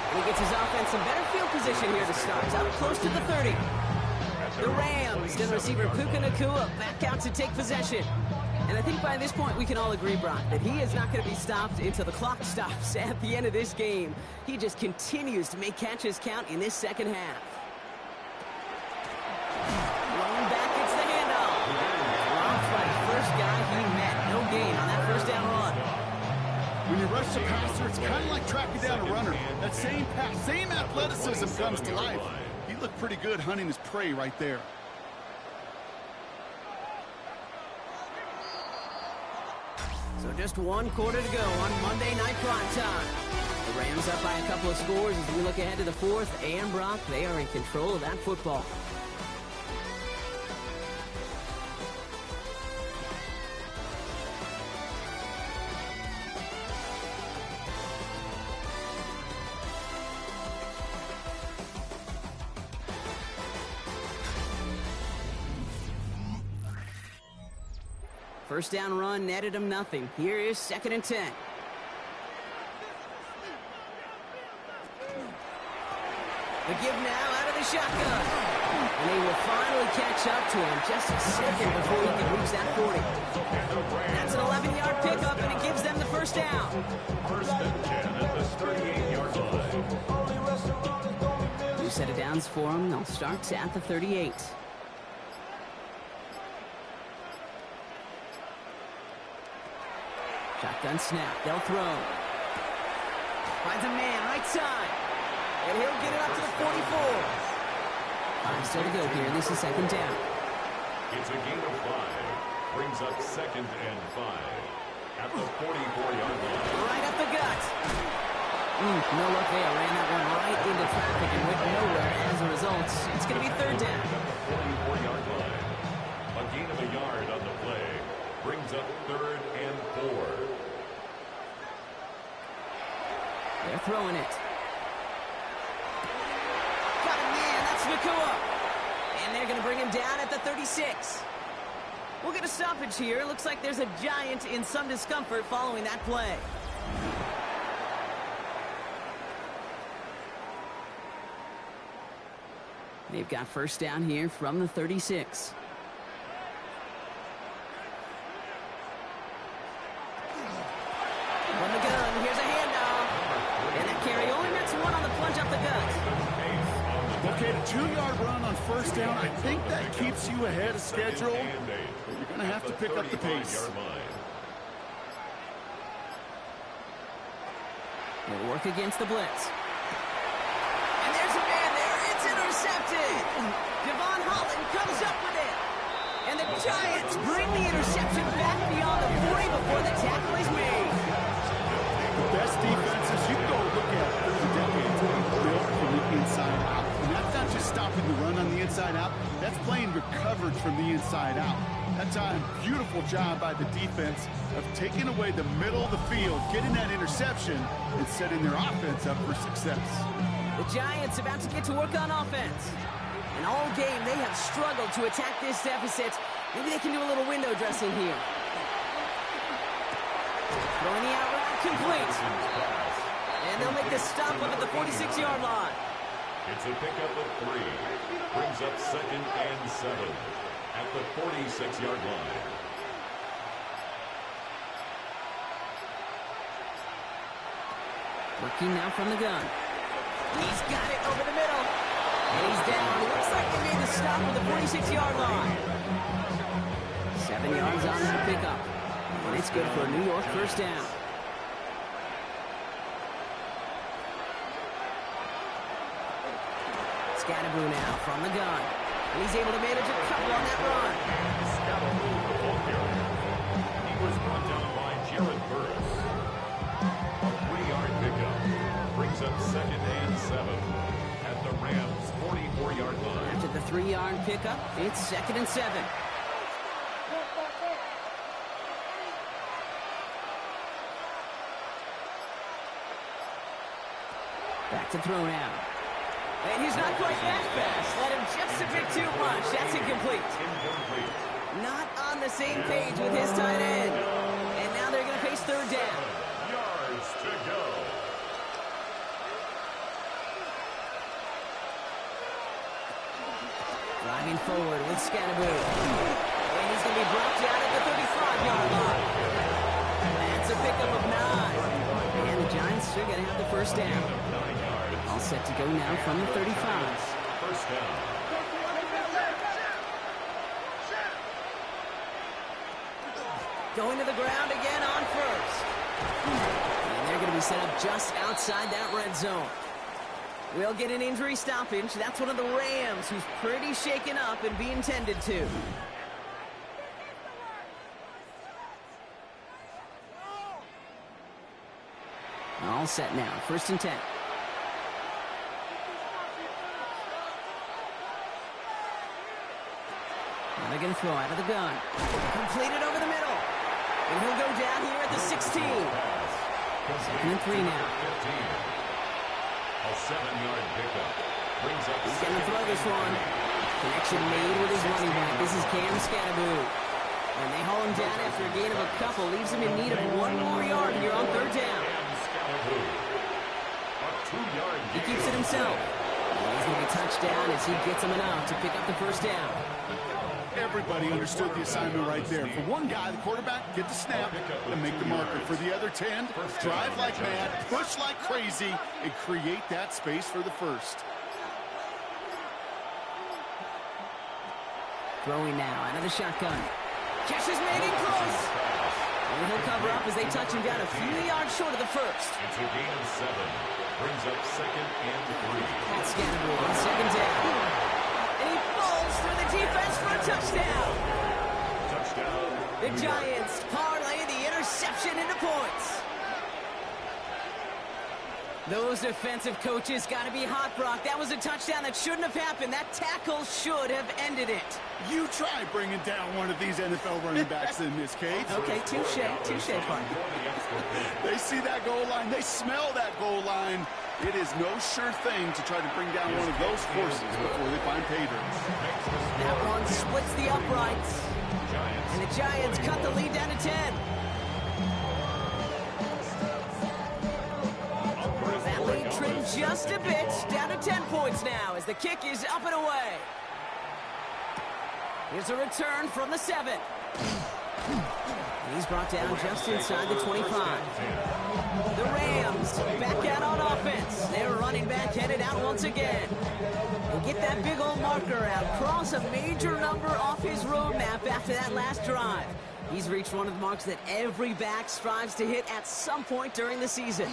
And he gets his offense some better field position here to start. It's up close to the 30. The Rams, then receiver Puka Nacua back out to take possession. And I think by this point we can all agree, Brock, that he is not going to be stopped until the clock stops at the end of this game. He just continues to make catches count in this second half. Rolling back, it's the handoff. Off by the first guy he met. No gain on that first down run. When you rush the passer, it's kind of like tracking down a runner. That same pass, same athleticism comes to life. He looked pretty good hunting his prey right there. So just 1 quarter to go on Monday Night Prime Time. The Rams up by a couple of scores as we look ahead to the 4th. And Brock, they are in control of that football. First down run netted him nothing. Here is 2nd and 10. The give now out of the shotgun. And they will finally catch up to him just a second before he can reach that 40. That's an 11-yard pickup, and it gives them the first down. First and 10 at the 38-yard line. New set of downs for them. They'll start at the 38. Shotgun snap. They'll throw. Finds a man, right side. And he'll get it up to the 44. 5 still to go here. This is 2nd down. It's a gain of 5. Brings up 2nd and 5 at the 44-yard line. Right up the gut. No look there. Ran that one right into traffic and went nowhere as a result. It's going to be 3rd down. At the 44-yard line. A gain of a yard on the play. Brings up 3rd and 4. They're throwing it. Got a man. That's Nakua. And they're going to bring him down at the 36. We'll get a stoppage here. Looks like there's a Giant in some discomfort following that play. They've got first down here from the 36. From the gun, here's a handoff. And that carry only gets one on the plunge up the gut. Okay, a 2-yard run on first down. I think that keeps you ahead of schedule. But you're going to have to pick up the pace. They'll work against the blitz. And there's a man there. It's intercepted. Devon Holland comes up with it. And the Giants bring the interception back beyond the 40 before the tackle is made. The best defenses you can go look at through the decades are built from the inside out. And that's not just stopping the run on the inside out. That's playing your coverage from the inside out. That time, beautiful job by the defense of taking away the middle of the field, getting that interception, and setting their offense up for success. The Giants about to get to work on offense. And all game, they have struggled to attack this deficit. Maybe they can do a little window dressing here. Throwing the out route complete. And they'll make the stop up at the 46-yard line. It's a pickup of 3. Brings up 2nd and 7 at the 46-yard line. Working now from the gun. He's got it over the middle. And he's down. It looks like they made the stop at the 46-yard line. 7 yards on that pickup. And it's good for a New York first down. Scatterboo now from the gun. And he's able to manage a couple on that run. Scatterboo, the ball carrier. He was brought down by Jared Burris. A 3-yard pickup. Brings up 2nd and 7 at the Rams' 44-yard line. After the 3-yard pickup, it's 2nd and 7. Back to throw now. And he's not quite that fast. Let him just a bit too much. That's incomplete. Not on the same page with his tight end. And now they're going to face 3rd down. Yards to go. Driving forward with Scatterboo. And he's going to be brought down at the 35-yard line. That's a pickup of 9. And the Giants are going to have the first down. All set to go now from the 35. First down. Going to the ground again on first. And they're going to be set up just outside that red zone. We'll get an injury stoppage. That's one of the Rams who's pretty shaken up and being tended to. All set now. 1st and 10. Now they're going to throw out of the gun. Completed over the middle. And he'll go down here at the 16. 2nd and 3 now. 15. A 7-yard pickup. Brings up. He's going to throw this one. Connection made with his running back. This is Cam Scatterboo. And they haul him down after a gain of a couple leaves him in need of one more yard here on third down. He keeps it himself. He's going to be touchdown as he gets him enough to pick up the first down. Everybody understood the assignment right there. For one guy, the quarterback, get the snap and make the marker. For the other 10, drive like mad, push like crazy, and create that space for the first. Throwing now out of the shotgun. Catch is made in close. And he'll cover up as they touch him down a few yards short of the first. It's a gain of 7. Brings up 2nd and 3. That's Scatterbull on 2nd down. And he falls through the defense for a touchdown. Touchdown. The Giants parlay the interception into points. Those defensive coaches got to be hot, Brock. That was a touchdown that shouldn't have happened. That tackle should have ended it. You try bringing down one of these NFL running backs in this case. Okay, touche, partner. They see that goal line. They smell that goal line. It is no sure thing to try to bring down one of those forces before they find pay dirt. That one splits the uprights. And the Giants cut the lead down to 10. That lead trimmed just a bit, down to 10 points now as the kick is up and away. Here's a return from the 7. He's brought down just inside the 25. The Rams back out on offense. Their running back headed out once again. He'll get that big old marker out, cross a major number off his roadmap after that last drive. He's reached one of the marks that every back strives to hit at some point during the season.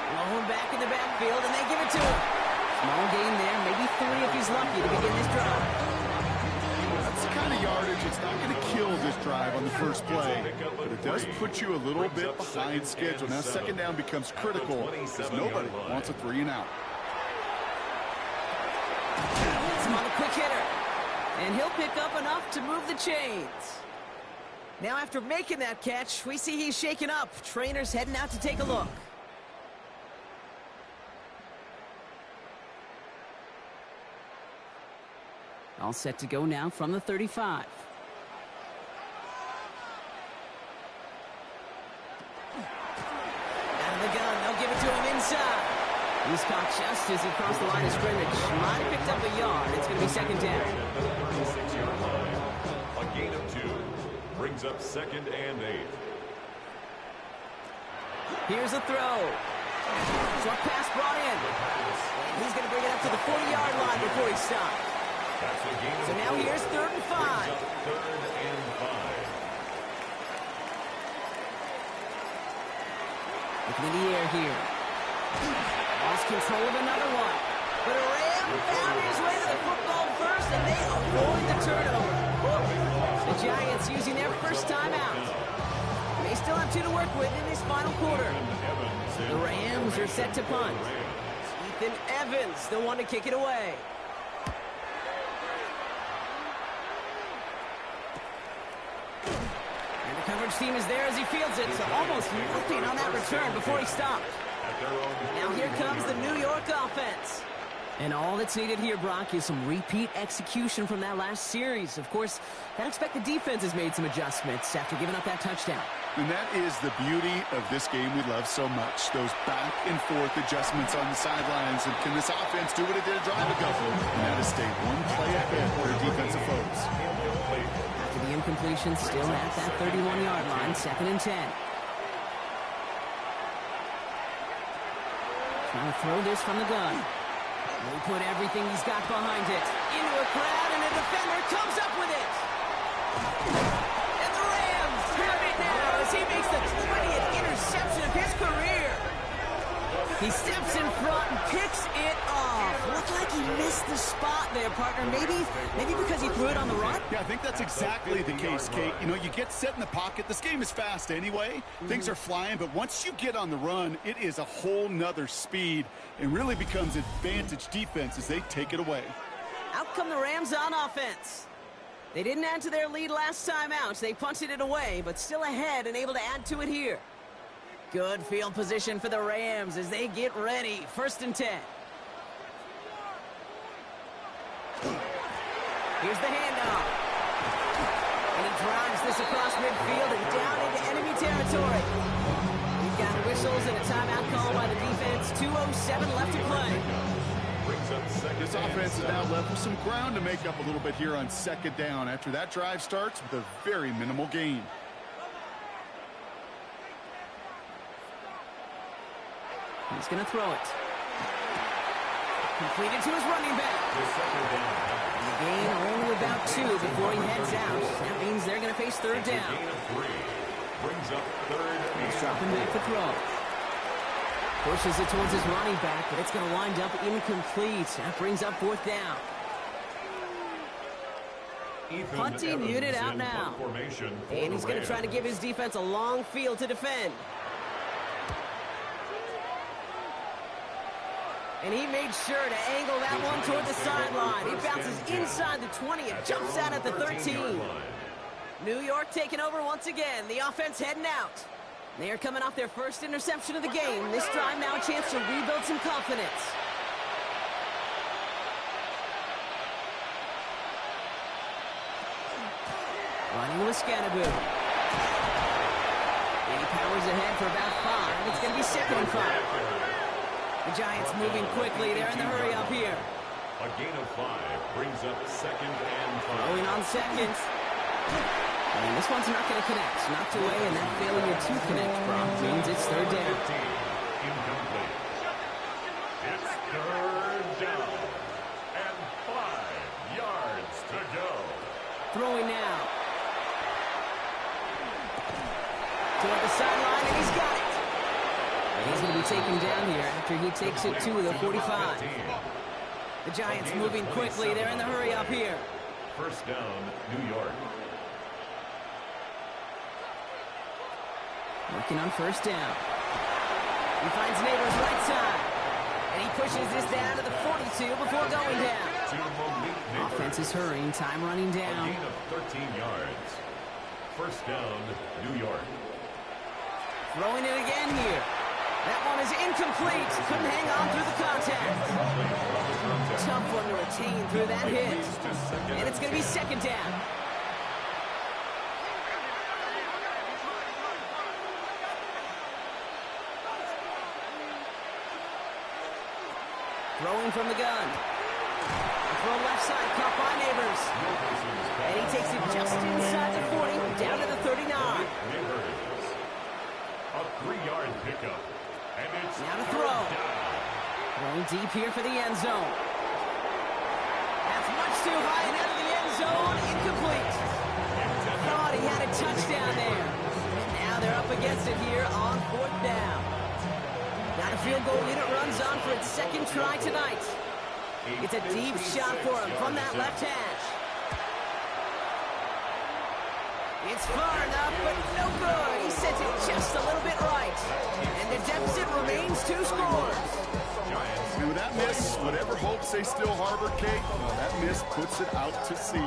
Rolling back in the backfield, and they give it to him. Small gain there, maybe 3 if he's lucky to begin this drive. That's the kind of yardage. It's not going to kill this drive on the first play, but it does put you a little bit behind schedule. Now, 2nd down becomes critical because nobody wants a 3 and out. It's him on the quick hitter, and he'll pick up enough to move the chains. Now, after making that catch, we see he's shaken up. Trainer's heading out to take a look. All set to go now from the 35. Out of the gun, they'll give it to him inside. He's caught just as he crossed the line of scrimmage. Might have picked up a yard. It's going to be 2nd down. 36-yard line. A gain of 2. Brings up 2nd and 8. Here's a throw. Short pass brought in. He's going to bring it up to the 40-yard line before he stops. So now here's 3rd and 5. 3rd and 5. Looking in the air here. Lost control of another one. But a Ram found his way to the football first, and they avoid the turnover. The Giants using their first timeout. They still have 2 to work with in this final quarter. The Rams are set to punt. Ethan Evans, the one to kick it away. Coverage team is there as he fields it, so almost nothing on that return before he stopped. Now here comes the New York offense. And all that's needed here, Brock, is some repeat execution from that last series. Of course, I expect the defense has made some adjustments after giving up that touchdown. And that is the beauty of this game we love so much. Those back and forth adjustments on the sidelines. And can this offense do what it did a drive ago? And that is stay one play ahead for their defensive foes. After the incompletion, still at that 31-yard line, 2nd and 10. Trying to throw this from the gun. He'll put everything he's got behind it. Into a crowd, and a defender comes up with it. And the Rams have it now as he makes the 20th interception of his career. He steps in front and picks it off. Looked like he missed the spot there, partner. Maybe because he threw it on the run? Yeah, I think that's exactly the case, Kate. You know, you get set in the pocket. This game is fast anyway. Things are flying, but once you get on the run, it is a whole nother speed and really becomes advantage defense as they take it away. Out come the Rams on offense. They didn't add to their lead last time out. They punted it away, but still ahead and able to add to it here. Good field position for the Rams as they get ready. 1st and 10. Here's the handoff. And he drives this across midfield and down into enemy territory. We've got whistles and a timeout call by the defense. 2:07 left to play. This offense has now left some ground to make up a little bit here on second down after that drive starts with a very minimal gain. He's going to throw it. Completed to his running back. And the gain only about 2 before he heads out. That means they're going to face third down. He's dropping back to throw. Pushes it towards his running back, but it's going to wind up incomplete. That brings up fourth down. Punting unit out now. And he's going to try to give his defense a long field to defend. And he made sure to angle that one toward the sideline. It bounces inside the 20 and jumps out at the 13. New York taking over once again. The offense heading out. They are coming off their first interception of the game. This drive now a chance to rebuild some confidence. Running with Scannaboo. And he powers ahead for about 5. It's going to be 2nd and 5. The Giants moving quickly. They're in the hurry up here. A gain of 5 brings up 2nd and 5. Going on 2nd. And this one's not going to connect. Knocked away, and that failure to connect, Brock, means it's third down. Incomplete. It's third down. And 5 yards to go. Throwing now. Toward the sideline, and he's got it. And he's going to be taken down here after he takes it to the 45. The Giants moving quickly. They're in the hurry up here. First down, New York. Working on first down. He finds Neighbors right side. And he pushes this down to the 42 before going down. Offense is hurrying. Time running down. A gain of 13 yards. First down, New York. Throwing it again here. That one is incomplete. Couldn't hang on through the contact. Tough one to retain through that hit. And it's going to be 2nd down. Throwing from the gun. Throw left side, caught by Neighbors. And he takes it just inside the 40, down to the 39. A 3-yard pickup. And it's now to throw. Throwing deep here for the end zone. That's much too high and out of the end zone. Incomplete. Thought he had a touchdown there. And now they're up against it here on 4th down. Now the field goal unit runs on for its 2nd try tonight. It's a deep shot for him from that left hash. It's far enough, but no good. He sends it just a little bit right. And the deficit remains 2 scores. And with that miss, whatever hopes they still harbor, Kate, that miss puts it out to sea.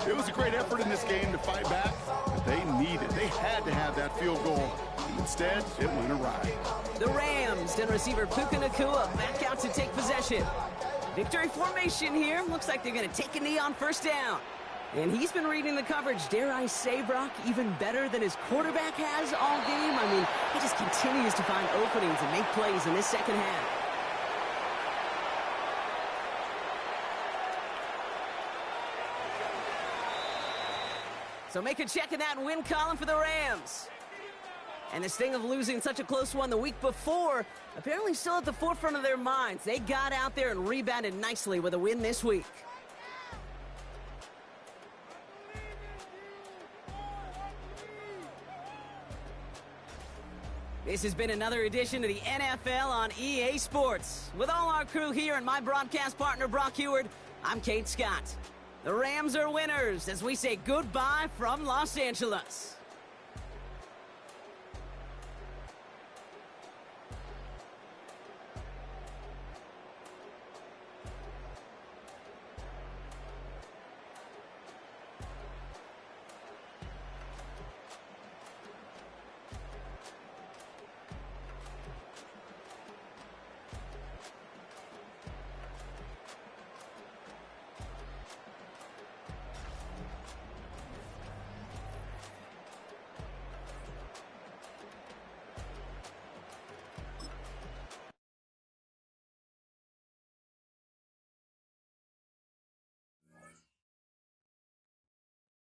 It was a great effort in this game to fight back, but they had to have that field goal. Instead, it went awry. The Rams and receiver Puka Nacua back out to take possession. Victory formation here. Looks like they're going to take a knee on first down. And he's been reading the coverage, dare I say, Brock, even better than his quarterback has all game. I mean, he just continues to find openings and make plays in this second half. So make a check in that win column for the Rams. And this thing of losing such a close one the week before, apparently still at the forefront of their minds. They got out there and rebounded nicely with a win this week. This has been another edition of the NFL on EA Sports. With all our crew here and my broadcast partner, Brock Heward, I'm Kate Scott. The Rams are winners as we say goodbye from Los Angeles.